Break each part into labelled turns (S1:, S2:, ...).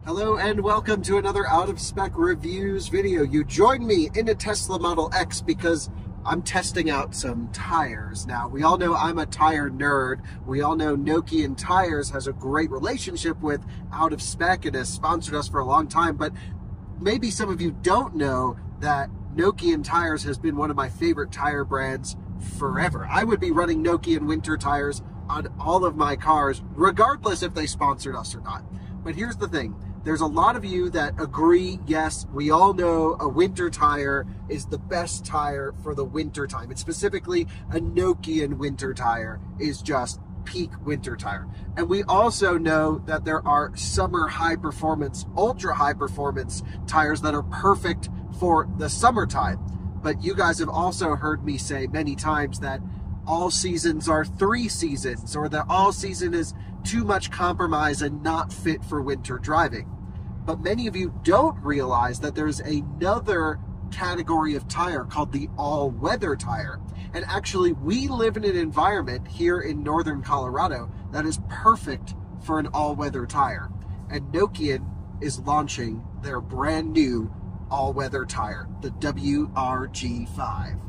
S1: Hello and welcome to another Out of Spec Reviews video. You joined me in a Tesla Model X because I'm testing out some tires. Now, we all know I'm a tire nerd. We all know Nokian Tires has a great relationship with Out of Spec and has sponsored us for a long time, but maybe some of you don't know that Nokian Tires has been one of my favorite tire brands forever. I would be running Nokian winter tires on all of my cars, regardless if they sponsored us or not. But here's the thing. There's a lot of you that agree, yes, we all know a winter tire is the best tire for the winter time. And specifically, a Nokian winter tire is just peak winter tire. And we also know that there are summer high performance, ultra high performance tires that are perfect for the summertime. But you guys have also heard me say many times that all seasons are 3 seasons, or that all season is too much compromise and not fit for winter driving. But many of you don't realize that there's another category of tire called the all-weather tire. And actually, we live in an environment here in northern Colorado that is perfect for an all-weather tire. And Nokian is launching their brand new all-weather tire, the WRG5.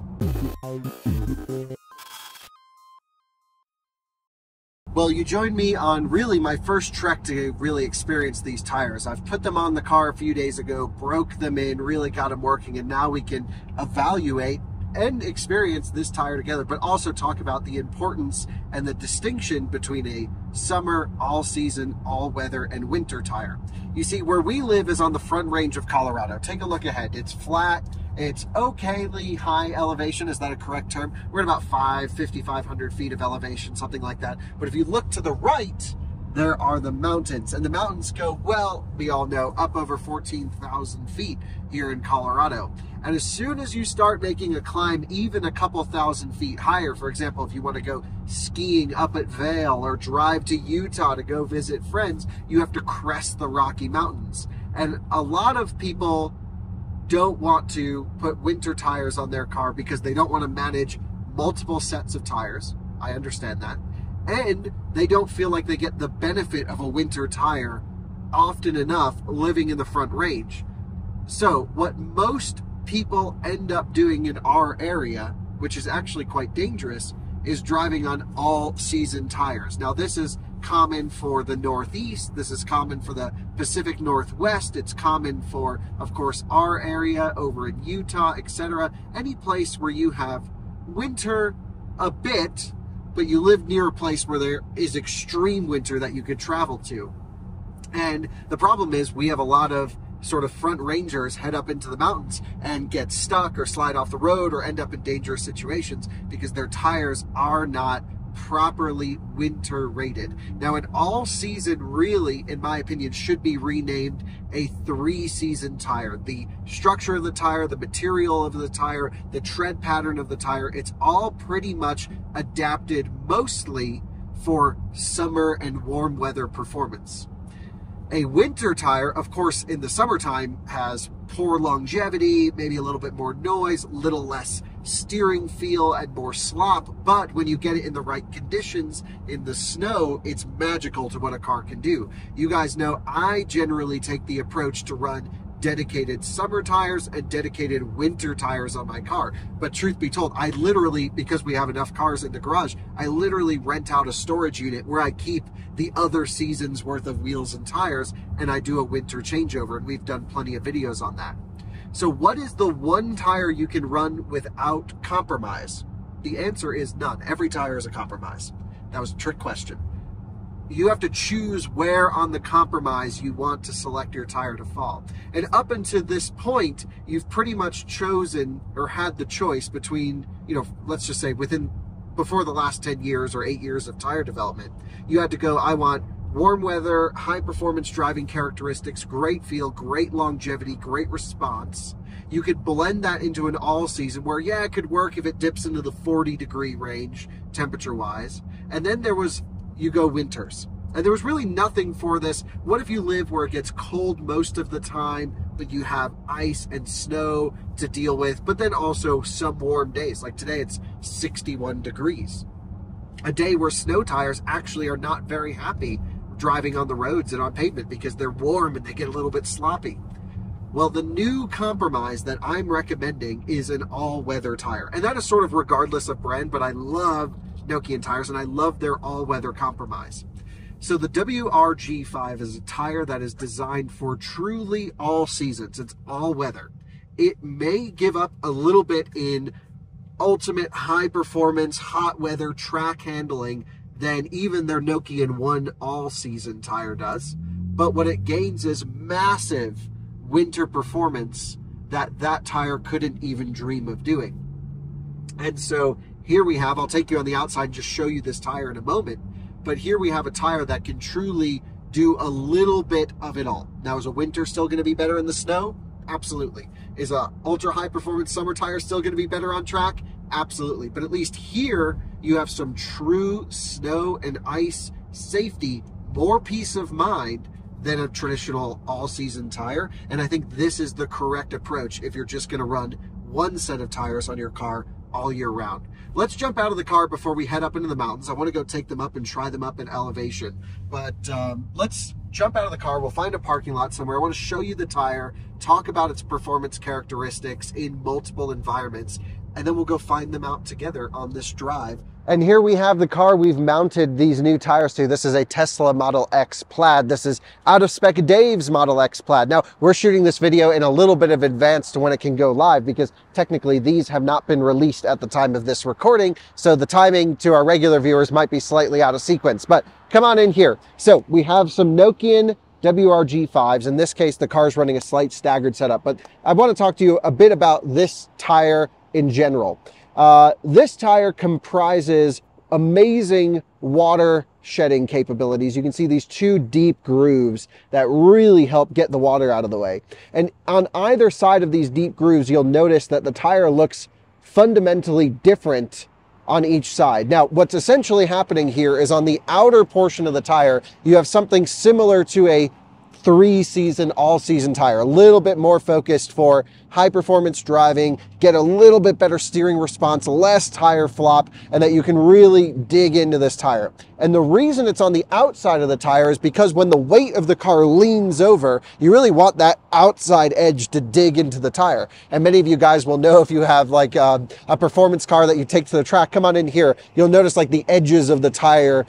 S1: Well, you joined me on really my first trek to really experience these tires. I've put them on the car a few days ago, broke them in, really got them working, and now we can evaluate and experience this tire together, but also talk about the importance and the distinction between a summer, all-season, all-weather, and winter tire. You see, where we live is on the Front Range of Colorado. Take a look ahead. It's flat. It's okayly high elevation. Is that a correct term? We're at about 5,500 feet of elevation, something like that. But if you look to the right, there are the mountains. And the mountains go, well, we all know, up over 14,000 feet here in Colorado. And as soon as you start making a climb even a couple thousand feet higher, for example, if you want to go skiing up at Vail or drive to Utah to go visit friends, you have to crest the Rocky Mountains. And a lot of people don't want to put winter tires on their car because they don't want to manage multiple sets of tires. I understand that. And they don't feel like they get the benefit of a winter tire often enough living in the Front Range. So what most people end up doing in our area, which is actually quite dangerous, is driving on all-season tires. Now, this is common for the Northeast. This is common for the Pacific Northwest. It's common for, of course, our area over in Utah, etc. Any place where you have winter a bit, but you live near a place where there is extreme winter that you could travel to. And the problem is we have a lot of sort of front rangers head up into the mountains and get stuck or slide off the road or end up in dangerous situations because their tires are not properly winter rated. Now, an all season really, in my opinion, should be renamed a 3-season tire. The structure of the tire, the material of the tire, the tread pattern of the tire, it's all pretty much adapted mostly for summer and warm weather performance. A winter tire, of course, in the summertime has poor longevity, maybe a little bit more noise, little less steering feel and more slop, but when you get it in the right conditions, in the snow, it's magical to what a car can do. You guys know I generally take the approach to run dedicated summer tires and dedicated winter tires on my car. But truth be told, I literally, because we have enough cars in the garage, I literally rent out a storage unit where I keep the other season's worth of wheels and tires, and I do a winter changeover, and we've done plenty of videos on that. So what is the one tire you can run without compromise? The answer is none. Every tire is a compromise. That was a trick question. You have to choose where on the compromise you want to select your tire to fall. And up until this point, you've pretty much chosen or had the choice between, let's just say before the last 10 years or 8 years of tire development, you had to go, I want warm weather, high performance driving characteristics, great feel, great longevity, great response. You could blend that into an all season where, yeah, it could work if it dips into the 40-degree range temperature wise. And then you go winters. And there was really nothing for this. What if you live where it gets cold most of the time, but you have ice and snow to deal with, but then also some warm days? Like today, it's 61 degrees. A day where snow tires actually are not very happy driving on the roads and on pavement because they're warm and they get a little bit sloppy. Well, the new compromise that I'm recommending is an all-weather tire. And that is sort of regardless of brand, but I love Nokian tires and I love their all-weather compromise. So the WRG5 is a tire that is designed for truly all seasons. It's all-weather. It may give up a little bit in ultimate high-performance, hot weather track handling than even their Nokian 1 all-season tire does. But what it gains is massive winter performance that tire couldn't even dream of doing. And so here we have, I'll take you on the outside and just show you this tire in a moment, but here we have a tire that can truly do a little bit of it all. Now, is a winter still going to be better in the snow? Absolutely. Is a ultra high performance summer tire still going to be better on track? Absolutely. But at least here you have some true snow and ice safety, more peace of mind than a traditional all-season tire. And I think this is the correct approach if you're just going to run one set of tires on your car all year round. Let's jump out of the car before we head up into the mountains. I want to go take them up and try them up in elevation. But let's jump out of the car. We'll find a parking lot somewhere. I want to show you the tire, talk about its performance characteristics in multiple environments, and then we'll go find them out together on this drive. And here we have the car we've mounted these new tires to. This is a Tesla Model X Plaid. This is out of spec Dave's Model X Plaid. Now, we're shooting this video in a little bit of advance to when it can go live because technically these have not been released at the time of this recording. So the timing to our regular viewers might be slightly out of sequence, but come on in here. So we have some Nokian WRG5s. In this case, the car's running a slight staggered setup, but I want to talk to you a bit about this tire in general. This tire comprises amazing water shedding capabilities. You can see these two deep grooves that really help get the water out of the way. And on either side of these deep grooves, you'll notice that the tire looks fundamentally different on each side. Now, what's essentially happening here is on the outer portion of the tire, you have something similar to a 3-season, all-season tire, a little bit more focused for high-performance driving, get a little bit better steering response, less tire flop, and that you can really dig into this tire. And the reason it's on the outside of the tire is because when the weight of the car leans over, you really want that outside edge to dig into the tire. And many of you guys will know if you have like a performance car that you take to the track, come on in here, you'll notice like the edges of the tire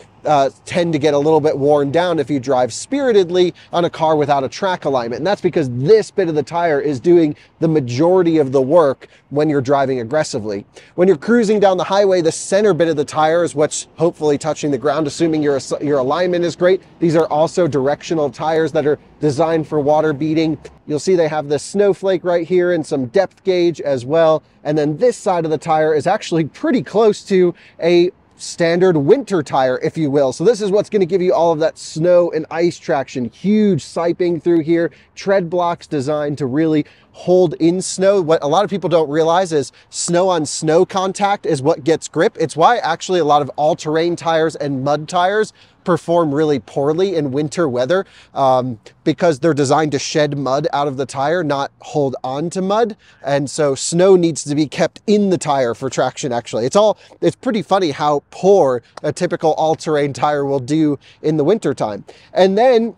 S1: tend to get a little bit worn down if you drive spiritedly on a car without a track alignment. And that's because this bit of the tire is doing the majority of the work when you're driving aggressively. When you're cruising down the highway, the center bit of the tire is what's hopefully touching the ground, assuming your alignment is great. These are also directional tires that are designed for water beating. You'll see they have this snowflake right here and some depth gauge as well. And then this side of the tire is actually pretty close to a standard winter tire, if you will. So this is what's going to give you all of that snow and ice traction. Huge siping through here, tread blocks designed to really hold in snow. What a lot of people don't realize is snow on snow contact is what gets grip. It's why actually a lot of all-terrain tires and mud tires perform really poorly in winter weather, because they're designed to shed mud out of the tire, not hold on to mud. And so snow needs to be kept in the tire for traction, actually. It's pretty funny how poor a typical all-terrain tire will do in the winter time. And then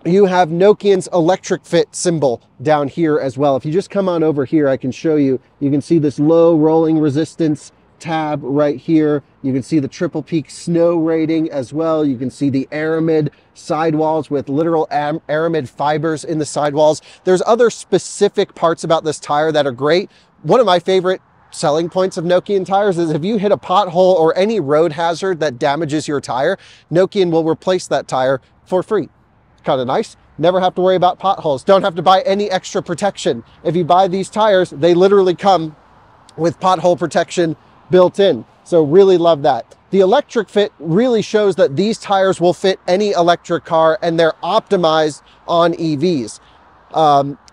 S1: you have Nokian's electric fit symbol down here as well. If you just come on over here, I can show you. You can see this low rolling resistance tab right here. You can see the triple peak snow rating as well. You can see the aramid sidewalls with literal aramid fibers in the sidewalls. There's other specific parts about this tire that are great. One of my favorite selling points of Nokian tires is if you hit a pothole or any road hazard that damages your tire, Nokian will replace that tire for free. Kind of nice. Never have to worry about potholes. Don't have to buy any extra protection. If you buy these tires, they literally come with pothole protection built in. So really love that. The electric fit really shows that these tires will fit any electric car and they're optimized on EVs.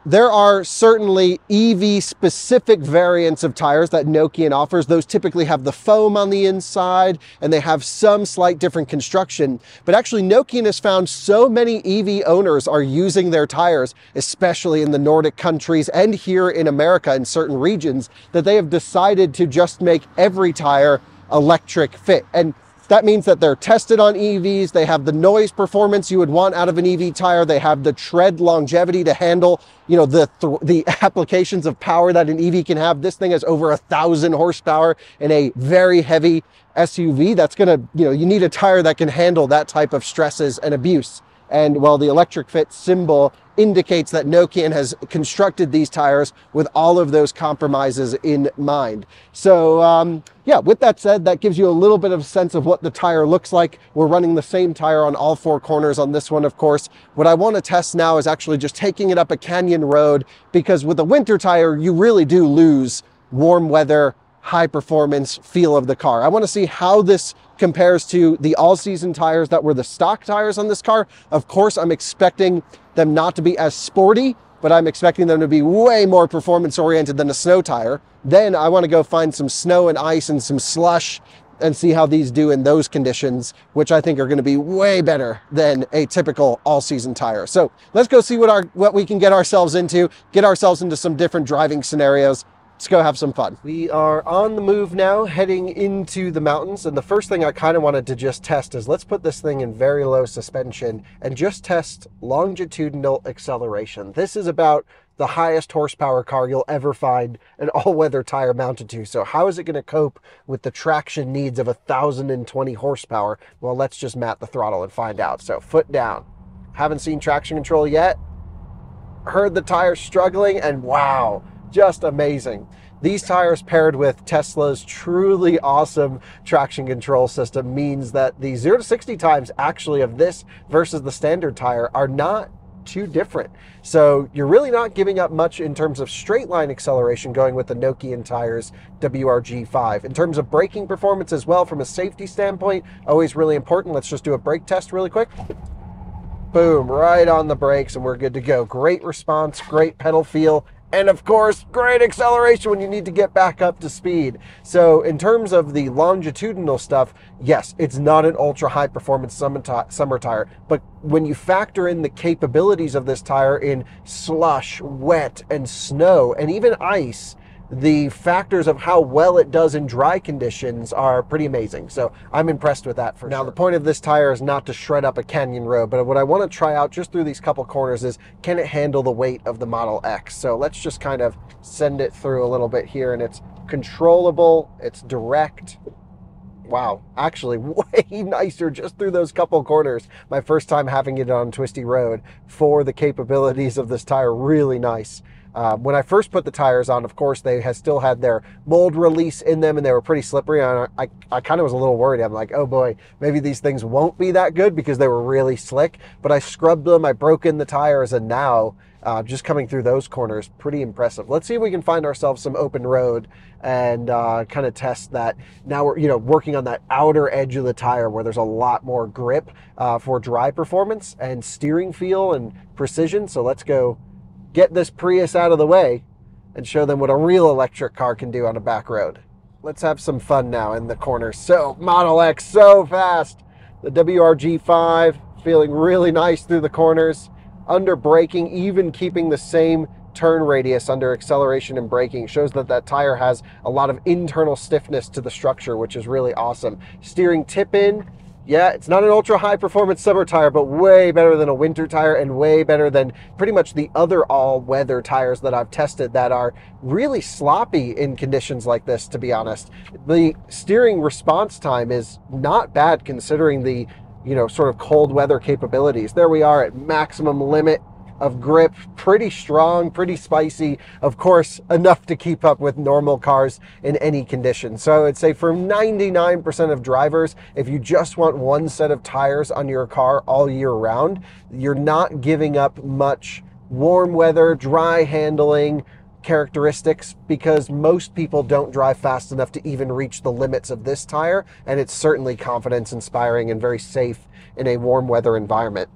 S1: There are certainly EV specific variants of tires that Nokian offers. Those typically have the foam on the inside and they have some slight different construction. But actually Nokian has found so many EV owners are using their tires, especially in the Nordic countries and here in America in certain regions, that they have decided to just make every tire electric fit. And That means that they're tested on EVs. They have the noise performance you would want out of an EV tire. They have the tread longevity to handle, you know, the applications of power that an EV can have. This thing has over 1,000 horsepower in a very heavy SUV. That's gonna, you know, you need a tire that can handle that type of stresses and abuse. And well, the electric fit symbol indicates that Nokian has constructed these tires with all of those compromises in mind. So yeah, with that said, that gives you a little bit of a sense of what the tire looks like. We're running the same tire on all 4 corners on this one, of course. What I want to test now is actually just taking it up a canyon road, because with a winter tire, you really do lose warm weather, high performance feel of the car. I want to see how this compares to the all-season tires that were the stock tires on this car. Of course, I'm expecting them not to be as sporty, but I'm expecting them to be way more performance-oriented than a snow tire. Then I want to go find some snow and ice and some slush and see how these do in those conditions, which I think are going to be way better than a typical all-season tire. So let's go see what we can get ourselves into some different driving scenarios. Let's go have some fun. We are on the move now, heading into the mountains. And the first thing I kind of wanted to just test is, let's put this thing in very low suspension and just test longitudinal acceleration. This is about the highest horsepower car you'll ever find an all-weather tire mounted to. So how is it going to cope with the traction needs of 1,020 horsepower? Well, let's just mat the throttle and find out. So foot down. Haven't seen traction control yet. Heard the tires struggling, and wow, just amazing. These tires paired with Tesla's truly awesome traction control system means that the 0 to 60 times actually of this versus the standard tire are not too different. So you're really not giving up much in terms of straight line acceleration going with the Nokian Tyres WRG5. In terms of braking performance as well, from a safety standpoint, always really important. Let's just do a brake test really quick. Boom, right on the brakes and we're good to go. Great response, great pedal feel, and of course, great acceleration when you need to get back up to speed. So in terms of the longitudinal stuff, yes, it's not an ultra high performance summer tire, but when you factor in the capabilities of this tire in slush, wet, and snow, and even ice, the factors of how well it does in dry conditions are pretty amazing. So I'm impressed with that for sure. Now, the point of this tire is not to shred up a canyon road, but what I want to try out just through these couple corners is, can it handle the weight of the Model X? So let's just kind of send it through a little bit here, and it's controllable, it's direct. Wow, actually way nicer just through those couple corners. My first time having it on twisty road for the capabilities of this tire, really nice. When I first put the tires on, of course, they still had their mold release in them and they were pretty slippery. And I kind of was a little worried. I'm like, oh boy, maybe these things won't be that good because they were really slick. But I scrubbed them, I broke in the tires, and now just coming through those corners, pretty impressive. Let's see if we can find ourselves some open road and kind of test that. Now we're working on that outer edge of the tire where there's a lot more grip for dry performance and steering feel and precision. So let's go get this Prius out of the way and show them what a real electric car can do on a back road. Let's have some fun now in the corners. So Model X, so fast. The WRG5 feeling really nice through the corners. Under braking, even keeping the same turn radius under acceleration and braking, shows that that tire has a lot of internal stiffness to the structure, which is really awesome. Steering tip in. Yeah, it's not an ultra high performance summer tire, but way better than a winter tire and way better than pretty much the other all-weather tires that I've tested that are really sloppy in conditions like this, to be honest. The steering response time is not bad considering the, sort of cold weather capabilities. There we are at maximum limit of grip, pretty strong, pretty spicy, of course, enough to keep up with normal cars in any condition. So I'd say for 99% of drivers, if you just want one set of tires on your car all year round, you're not giving up much warm weather, dry handling characteristics, because most people don't drive fast enough to even reach the limits of this tire, and it's certainly confidence inspiring and very safe in a warm weather environment.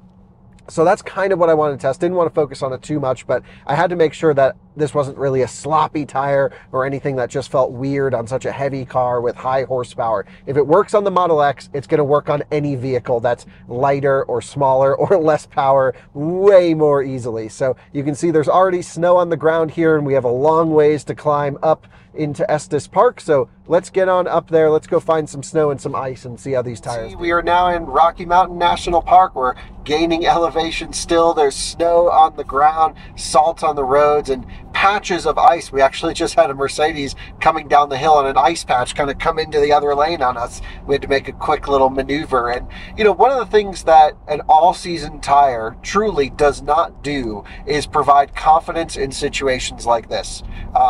S1: So that's kind of what I wanted to test. Didn't want to focus on it too much, but I had to make sure that this wasn't really a sloppy tire or anything that just felt weird on such a heavy car with high horsepower. If it works on the Model X, it's going to work on any vehicle that's lighter or smaller or less power way more easily. So you can see there's already snow on the ground here, and we have a long ways to climb up into Estes Park. So let's get on up there. Let's go find some snow and some ice and see how these tires do. We are now in Rocky Mountain National Park. We're gaining elevation still. There's snow on the ground, salt on the roads, and patches of ice. We actually just had a Mercedes coming down the hill and an ice patch kind of come into the other lane on us. We had to make a quick little maneuver. And you know, one of the things that an all-season tire truly does not do is provide confidence in situations like this.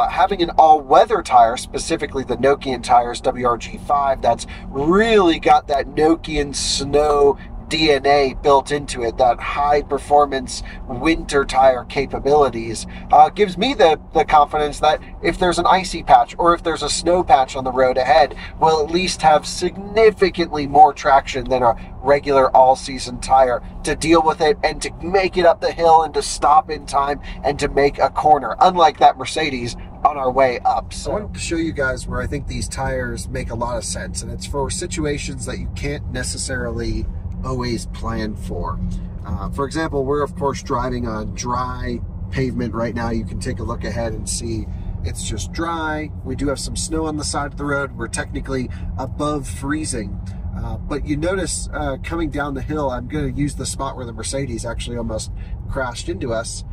S1: Having an all-weather tire, specifically the Nokian Tyres WRG5, that's really got that Nokian snow DNA built into it, that high performance winter tire capabilities, gives me the confidence that if there's an icy patch or if there's a snow patch on the road ahead, we'll at least have significantly more traction than a regular all-season tire to deal with it and to make it up the hill and to stop in time and to make a corner, unlike that Mercedes on our way up. So I wanted to show you guys where I think these tires make a lot of sense, and it's for situations that you can't necessarily always plan for. For example, we're of course driving on dry pavement right now. You can take a look ahead and see it's just dry. We do have some snow on the side of the road. We're technically above freezing. But you notice coming down the hill, I'm going to use the spot where the Mercedes actually almost crashed into us.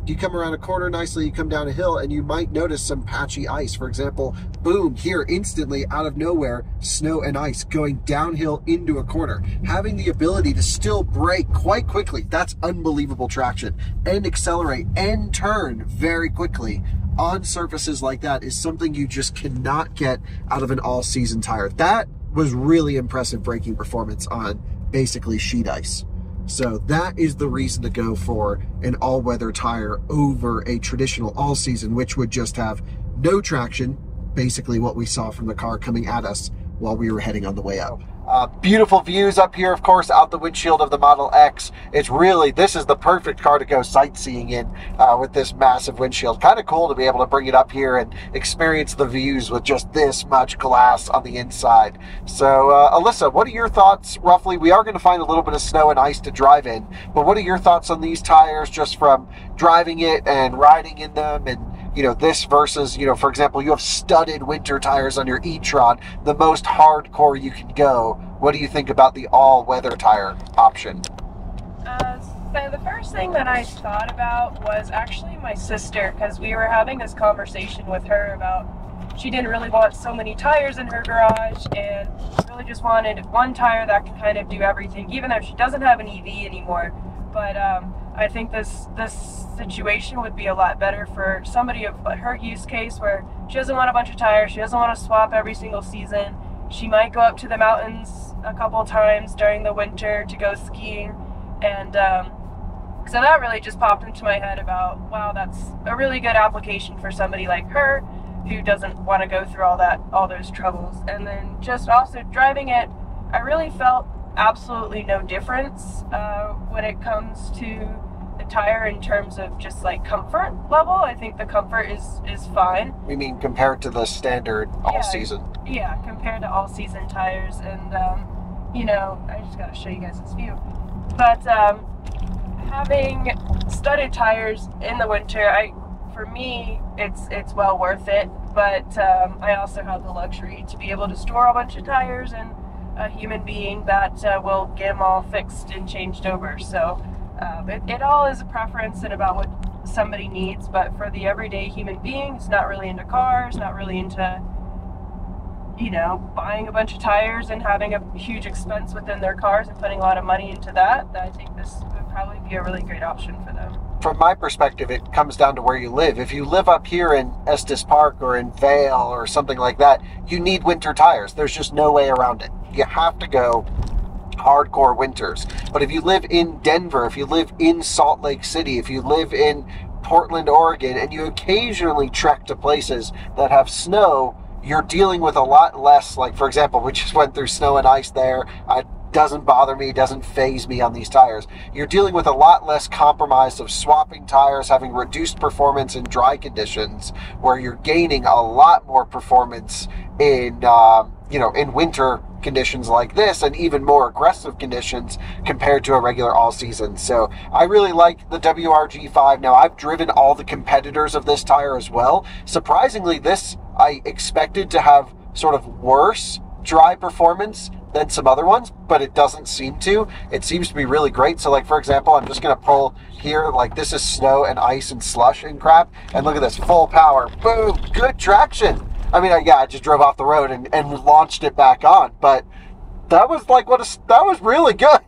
S1: You come around a corner nicely, you come down a hill, and you might notice some patchy ice. For example, boom, here instantly out of nowhere, snow and ice going downhill into a corner. Having the ability to still brake quite quickly, that's unbelievable traction, and accelerate and turn very quickly on surfaces like that is something you just cannot get out of an all-season tire. That was really impressive braking performance on basically sheet ice. So that is the reason to go for an all-weather tire over a traditional all-season, which would just have no traction, basically what we saw from the car coming at us while we were heading on the way up. Beautiful views up here, of course, out the windshield of the Model X. It's really, this is the perfect car to go sightseeing in with this massive windshield. Kind of cool to be able to bring it up here and experience the views with just this much glass on the inside. So, Alyssa, what are your thoughts roughly? We are going to find a little bit of snow and ice to drive in, but what are your thoughts on these tires just from driving it and riding in them, and you know, this versus, you know, for example, you have studded winter tires on your e-tron, the most hardcore you can go. What do you think about the all-weather tire option?
S2: So the first thing that I thought about was actually my sister, because we were having this conversation with her about she didn't really want so many tires in her garage and really just wanted one tire that could kind of do everything, even though she doesn't have an EV anymore. But I think this situation would be a lot better for somebody of her use case, where she doesn't want a bunch of tires, she doesn't want to swap every single season. She might go up to the mountains a couple times during the winter to go skiing, and so that really just popped into my head about, wow, that's a really good application for somebody like her who doesn't want to go through all those troubles. And then just also driving it, I really felt absolutely no difference when it comes to the tire in terms of just like comfort level. I think the comfort is fine.
S1: You mean compared to the standard all-season?
S2: Yeah, compared to all-season tires. And you know, I just gotta show you guys this view. But having studded tires in the winter, for me, it's well worth it. But I also have the luxury to be able to store a bunch of tires and a human being that will get them all fixed and changed over. So it all is a preference and about what somebody needs, but for the everyday human being who's not really into cars, not really into, you know, buying a bunch of tires and having a huge expense within their cars and putting a lot of money into that, I think this would probably be a really great option for them.
S1: From my perspective, it comes down to where you live. If you live up here in Estes Park or in Vail or something like that, you need winter tires. There's just no way around it. You have to go hardcore winters. But if you live in Denver, if you live in Salt Lake City, if you live in Portland, Oregon, and you occasionally trek to places that have snow, you're dealing with a lot less. Like, for example, we just went through snow and ice there. Doesn't bother me, doesn't phase me on these tires. You're dealing with a lot less compromise of swapping tires, having reduced performance in dry conditions, where you're gaining a lot more performance in, you know, in winter conditions like this and even more aggressive conditions compared to a regular all-season. So I really like the WRG5. Now, I've driven all the competitors of this tire as well. Surprisingly, this I expected to have sort of worse dry performance than some other ones, but it doesn't seem to. It seems to be really great. So like, for example, I'm just going to pull here, like this is snow and ice and slush and crap, and look at this, full power, boom, good traction. I mean, I just drove off the road and launched it back on, but that was like, that was really good.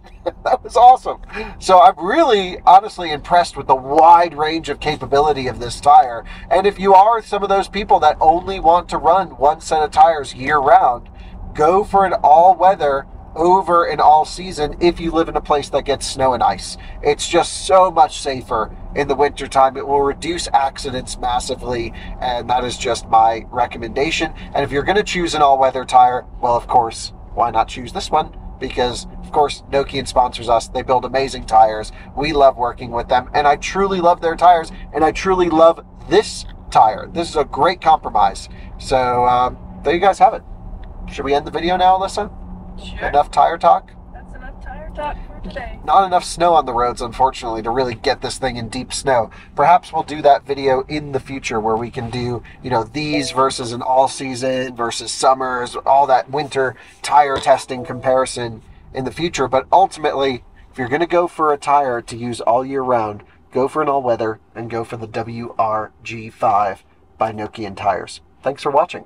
S1: That was awesome. So I'm really honestly impressed with the wide range of capability of this tire. And if you are some of those people that only want to run one set of tires year round, go for an all-weather over an all-season if you live in a place that gets snow and ice. It's just so much safer in the wintertime. It will reduce accidents massively, and that is just my recommendation. And if you're going to choose an all-weather tire, well, of course, why not choose this one? Because, of course, Nokian sponsors us. They build amazing tires. We love working with them, and I truly love their tires, and I truly love this tire. This is a great compromise. So there you guys have it. Should we end the video now, Alyssa?
S2: Sure.
S1: Enough tire talk?
S2: That's enough tire talk for today.
S1: Not enough snow on the roads, unfortunately, to really get this thing in deep snow. Perhaps we'll do that video in the future where we can do, you know, these versus an all-season versus summers, all that winter tire testing comparison in the future. But ultimately, if you're going to go for a tire to use all year round, go for an all-weather and go for the WRG5 by Nokian Tires. Thanks for watching.